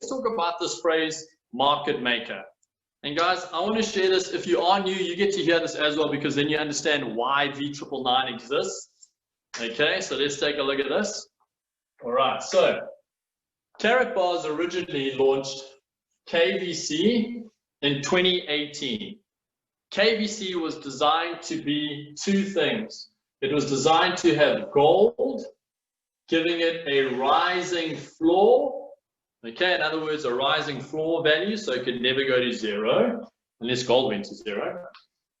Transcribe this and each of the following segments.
talk about this phrase, market maker. And guys, I want to share this. If you are new, you get to hear this as well, because then you understand why V999 exists. Okay, so let's take a look at this. All right, so Karatbars originally launched KBC in 2018. KBC was designed to be two things. It was designed to have gold, giving it a rising floor. Okay, in other words, a rising floor value, so it could never go to zero unless gold went to zero.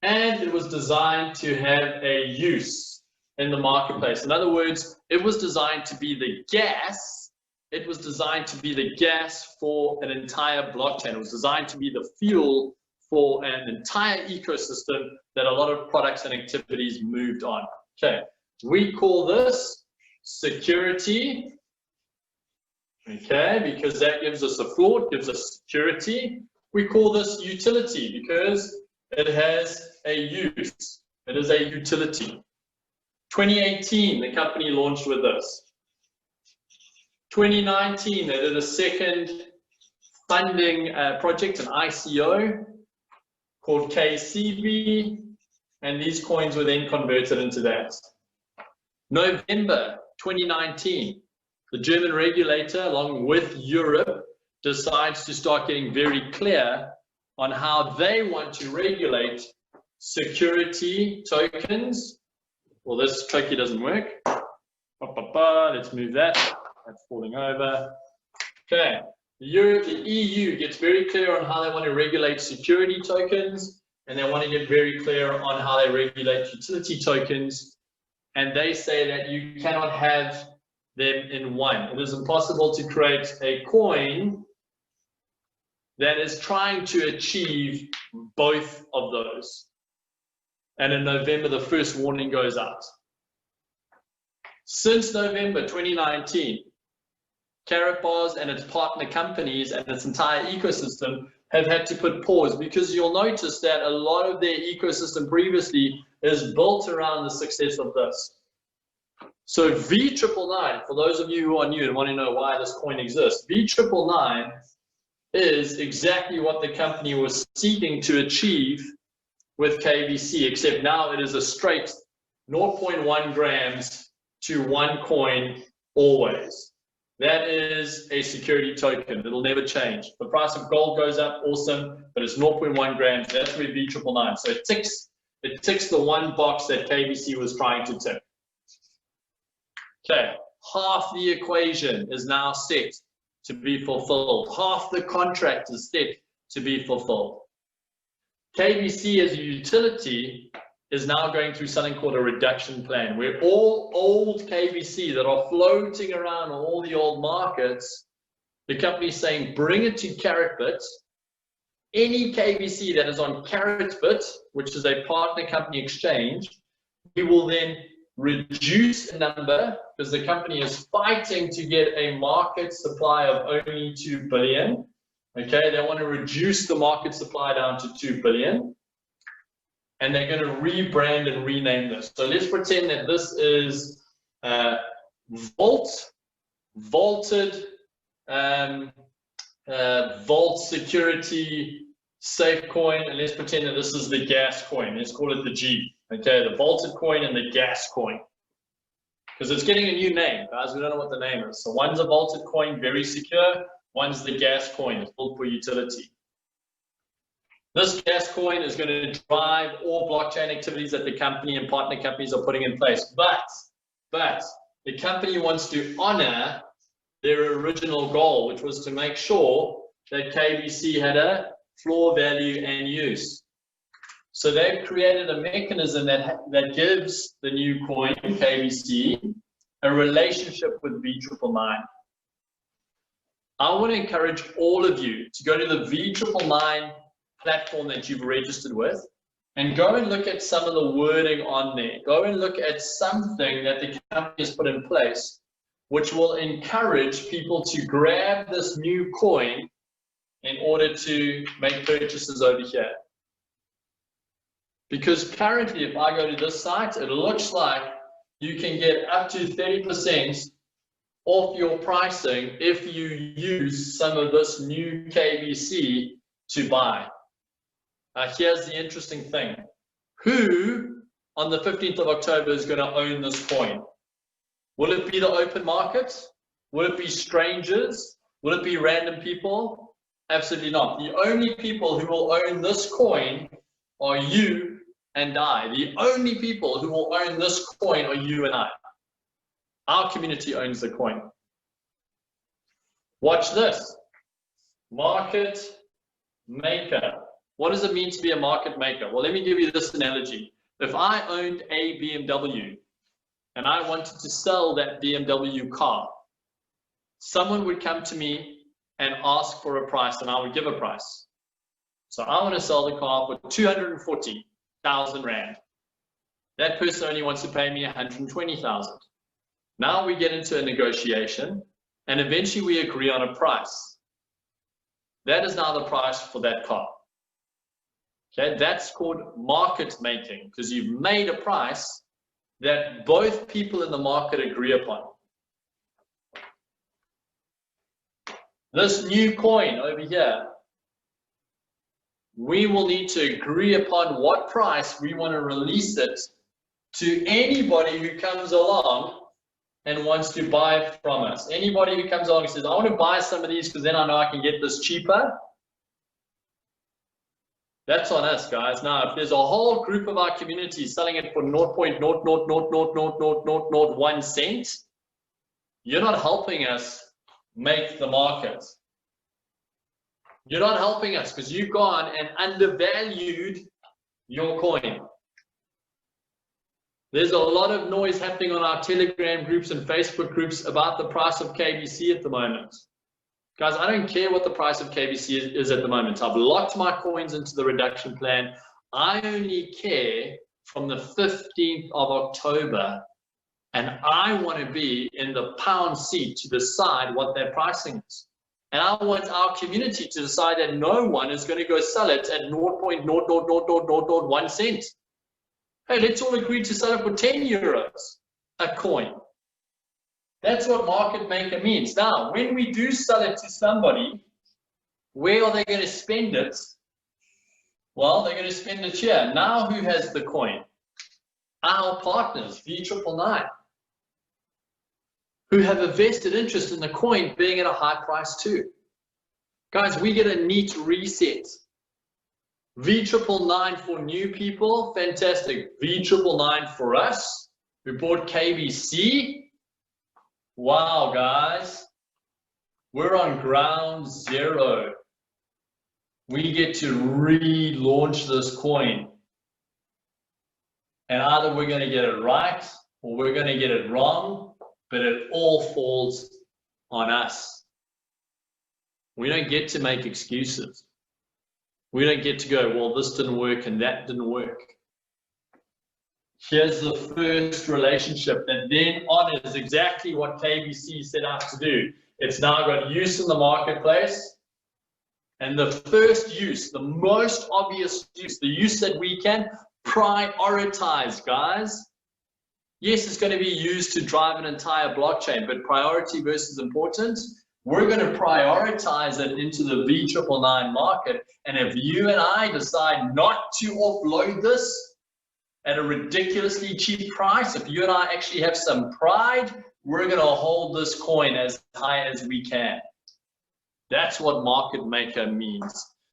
And it was designed to have a use in the marketplace. In other words, it was designed to be the gas. It was designed to be the gas for an entire blockchain. It was designed to be the fuel for an entire ecosystem that a lot of products and activities moved on. Okay, we call this security. Okay, because that gives us a floor, it gives us security. We call this utility because it has a use. It is a utility. 2018, the company launched with this. 2019, they did a second funding project, an ICO called KCB, and these coins were then converted into that. November 2019, the German regulator, along with Europe, decides to start getting very clear on how they want to regulate security tokens. Well, this tricky doesn't work. Let's move that. That's falling over. Okay, the EU gets very clear on how they want to regulate security tokens, and they want to get very clear on how they regulate utility tokens. And they say that you cannot have them in one. It is impossible to create a coin that is trying to achieve both of those. And in November, the first warning goes out. Since November 2019, Karatbars and its partner companies and its entire ecosystem have had to put pause, because you'll notice that a lot of their ecosystem previously is built around the success of this. So V999, for those of you who are new and want to know why this coin exists, V999 is exactly what the company was seeking to achieve with KBC, except now it is a straight 0.1 grams to one coin always. That is a security token. It'll never change. The price of gold goes up, awesome, but it's 0.1 grams. That's where V999. So it ticks the one box that KBC was trying to tick. Okay, half the equation is now set to be fulfilled. Half the contract is set to be fulfilled. KBC as a utility is now going through something called a reduction plan, where all old KBC that are floating around on all the old markets, the company is saying, bring it to Karatbit. Any KBC that is on Karatbit, which is a partner company exchange, we will then reduce the number, because the company is fighting to get a market supply of only 2 billion. Okay, they want to reduce the market supply down to 2 billion. And they're going to rebrand and rename this. So let's pretend that this is vaulted vault security safe coin, and let's pretend that this is the gas coin. Let's call it the G. Okay, the vaulted coin and the gas coin, because it's getting a new name, guys. We don't know what the name is. So one's a vaulted coin, very secure. One's the gas coin, it's built for utility. This gas coin is going to drive all blockchain activities that the company and partner companies are putting in place. But the company wants to honor their original goal, which was to make sure that KBC had a floor value and use. So they've created a mechanism that gives the new coin, KBC, a relationship with V999. I want to encourage all of you to go to the V999 platform that you've registered with and go and look at some of the wording on there. Go and look at something that the company has put in place which will encourage people to grab this new coin in order to make purchases over here. Because currently, if I go to this site, it looks like you can get up to 30% off your pricing if you use some of this new KBC to buy. Here's the interesting thing. Who on the 15th of October is going to own this coin? Will it be the open market? Will it be strangers? Will it be random people? Absolutely not. The only people who will own this coin are you and I. The only people who will own this coin are you and I. Our community owns the coin. Watch this. Market maker. What does it mean to be a market maker? Well, let me give you this analogy. If I owned a BMW and I wanted to sell that BMW car, someone would come to me and ask for a price, and I would give a price. So I want to sell the car for 240,000 Rand. That person only wants to pay me 120,000. Now we get into a negotiation, and eventually we agree on a price. That is now the price for that car. Okay, that's called market making, because you've made a price that both people in the market agree upon. This new coin over here, we will need to agree upon what price we want to release it to anybody who comes along and wants to buy from us. Anybody who comes along and says, I want to buy some of these because then I know I can get this cheaper. That's on us, guys. Now, if there's a whole group of our community selling it for 0.0000001 cent, you're not helping us make the market. You're not helping us because you've gone and undervalued your coin. There's a lot of noise happening on our Telegram groups and Facebook groups about the price of KBC at the moment. Guys, I don't care what the price of KBC is at the moment. I've locked my coins into the reduction plan. I only care from the 15th of October, and I want to be in the pound seat to decide what their pricing is. And I want our community to decide that no one is going to go sell it at 0.00001 cent. Hey, let's all agree to sell it for 10 euros a coin. That's what market maker means. Now, when we do sell it to somebody, where are they going to spend it? Well, they're going to spend it here. Now, who has the coin? Our partners, V999, who have a vested interest in the coin being at a high price too. Guys, we get a neat reset. V999 for new people, fantastic. V999 for us, who bought KBC. Wow, guys, we're on ground zero. We get to relaunch this coin. And either we're going to get it right or we're going to get it wrong, but it all falls on us. We don't get to make excuses. We don't get to go, well, this didn't work and that didn't work. Here's the first relationship that then honors exactly what KBC set out to do. It's now got use in the marketplace. And the first use, the most obvious use, the use that we can prioritize, guys. Yes, it's going to be used to drive an entire blockchain, but priority versus importance, we're going to prioritize it into the V999 market. And if you and I decide not to offload this at a ridiculously cheap price, if you and I actually have some pride, we're going to hold this coin as high as we can. That's what market maker means.